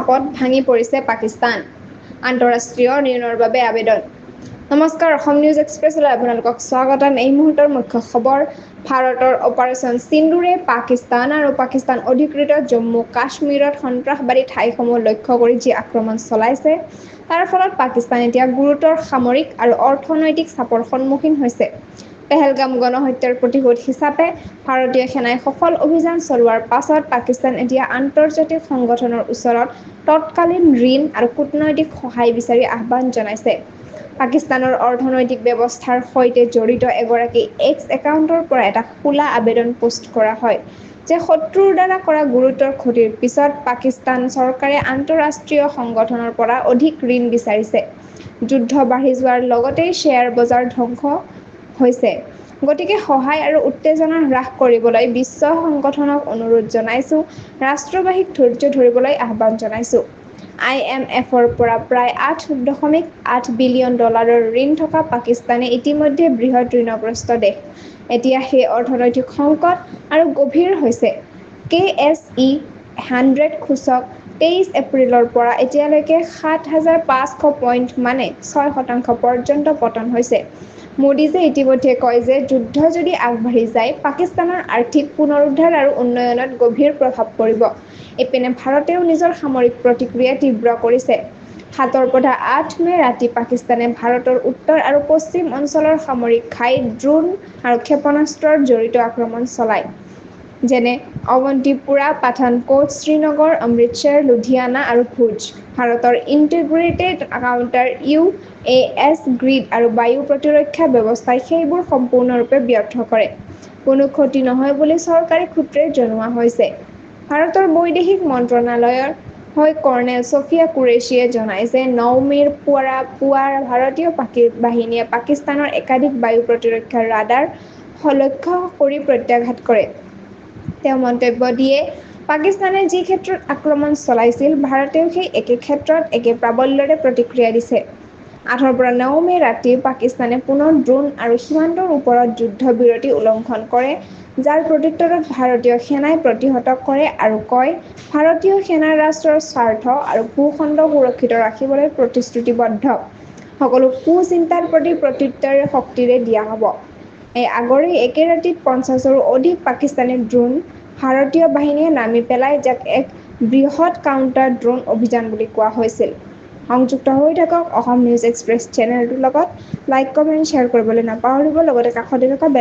চাপত ভাঙি পৰিছে পাকিস্তান। আন্তঃৰাষ্ট্ৰীয় ঋণৰ বাবে আবেদন। নমস্কাৰ, অসম নিউজ এক্সপ্ৰেছলৈ আপোনালোকক স্বাগতম। এই মুহূৰ্তৰ মুখ্য খবৰ। ভাৰতৰ অপাৰেচন সিন্দুৰে পাকিস্তান আৰু পাকিস্তান অধিকৃত জম্মু কাশ্মীৰত সন্ত্ৰাসবাদী ঠাইসমূহ লক্ষ্য কৰি যি আক্ৰমণ চলাইছে, তাৰ ফলত পাকিস্তান এতিয়া গুৰুতৰ সামৰিক আৰু অৰ্থনৈতিক চাপৰ সন্মুখীন হৈছে। পেহেলগাম গণহত্যাৰ প্ৰতিশোধ হিচাপে ভাৰতীয় সেনাই সফল অভিযান চলোৱাৰ পাছত পাকিস্তান এতিয়া আন্তৰ্জাতিক সংগঠনৰ ওচৰত তৎকালীন ঋণ আৰু কূটনৈতিক সহায় বিচাৰি আহ্বান জনাইছে। পাকিস্তানৰ অৰ্থনৈতিক ব্যৱস্থাৰ সৈতে জড়িত এগৰাকী এক্স একাউণ্টৰ পৰা এটা খোলা আবেদন পোষ্ট কৰা হয় যে শত্ৰুৰ দ্বাৰা কৰা গুৰুতৰ ক্ষতিৰ পিছত পাকিস্তান চৰকাৰে আন্তঃৰাষ্ট্ৰীয় সংগঠনৰ পৰা অধিক ঋণ বিচাৰিছে। যুদ্ধ বাঢ়ি যোৱাৰ লগতে শ্বেয়াৰ বজাৰ ধ্বংস হৈছে। গতিকে সহায় আৰু উত্তেজনা হ্ৰাস কৰিবলৈ বিশ্ব সংগঠনক অনুৰোধ জনাইছো, ৰাষ্ট্ৰবাহীক ধৈৰ্য ধৰিবলৈ আহ্বান জনাইছো। IMFৰ পৰা প্ৰায় $8.8 বিলিয়ন ঋণ থকা পাকিস্তানে ইতিমধ্যে বৃহৎ ঋণগ্ৰস্ত দেশ। এতিয়া সেই অৰ্থনৈতিক সংকট আৰু গভীৰ হৈছে। KSE100 সূচক 23 এপ্ৰিলৰ পৰা এতিয়ালৈকে ৭,৫০০ পইণ্ট মানে ৬% পৰ্যন্ত পতন হৈছে। মোদীজে ইতিমধ্যে কয় যে যুদ্ধ যদি আগবাঢ়ি যায়, পাকিস্তানৰ আৰ্থিক পুনৰুদ্ধাৰ আৰু উন্নয়নত গভীৰ প্ৰভাৱ পৰিব। ইপিনে ভাৰতেও নিজৰ সামৰিক প্ৰতিক্ৰিয়া তীব্ৰ কৰিছে। ৭ ৰ পৰা ৮ মে ৰাতি পাকিস্তানে ভাৰতৰ উত্তৰ আৰু পশ্চিম অঞ্চলৰ সামৰিক ঘাইত ড্ৰোন আৰু ক্ষেপণাস্ত্ৰৰ জড়িত আক্ৰমণ চলায়, যেনে অৱন্তিপুৰা, পাঠানকোট, শ্ৰীনগৰ, অমৃতসৰ, লুধিয়ানা আৰু ভুজ। ভাৰতৰ ইণ্টিগ্ৰেটেড কাউণ্টাৰ UAS গ্ৰীড আৰু বায়ু প্ৰতিৰক্ষা ব্যৱস্থাই সেইবোৰ সম্পূৰ্ণৰূপে ব্যৰ্থ কৰে। কোনো ক্ষতি নহয় বুলি চৰকাৰী সূত্ৰই জনোৱা হৈছে। ভাৰতৰ বৈদেশিক মন্ত্ৰালয়ৰ হৈ কৰ্ণেল ছফিয়া কুৰেশ্বীয়ে জনায় যে ৯ মেৰ পুৱা ভাৰতীয় বাহিনীয়ে পাকিস্তানৰ একাধিক বায়ু প্ৰতিৰক্ষা ৰাডাৰ লক্ষ্য কৰি প্ৰত্যাঘাত কৰে। তেওঁ মন্তব্য দিয়ে, পাকিস্তানে যি ক্ষেত্ৰত আক্ৰমণ চলাইছিল, ভাৰতেও সেই একে ক্ষেত্ৰত একে প্ৰাবল্যৰে প্ৰতিক্ৰিয়া দিছে। ৮ ৰ পৰা ৯ মে ৰাতি পাকিস্তানে পুনৰ ড্ৰোন আৰু সীমান্তৰ ওপৰত যুদ্ধবিৰতি উলংঘন কৰে, যাৰ প্ৰত্যুত্তৰত ভাৰতীয় সেনাই প্ৰতিহত কৰে আৰু কয়, ভাৰতীয় সেনা ৰাষ্ট্ৰৰ স্বাৰ্থ আৰু ভূখণ্ড সুৰক্ষিত ৰাখিবলৈ প্ৰতিশ্ৰুতিবদ্ধ। সকলো কুচিন্তাৰ প্ৰত্যুত্তৰ শক্তিৰে দিয়া হ'ব। এই আগৰেই একে ৰাতিত ৫০ৰো অধিক পাকিস্তানী ড্ৰোন ভাৰতীয় বাহিনীয়ে নামি পেলায়, যাক এক বৃহৎ কাউণ্টাৰ ড্ৰোন অভিযান বুলি কোৱা হৈছিল। সংযুক্ত হৈ থাকক অসম নিউজ এক্সপ্ৰেছ চেনেলটোৰ লগত। লাইক, কমেণ্ট, শ্বেয়াৰ কৰিবলৈ নাপাহৰিব। লগতে কাষতে থকা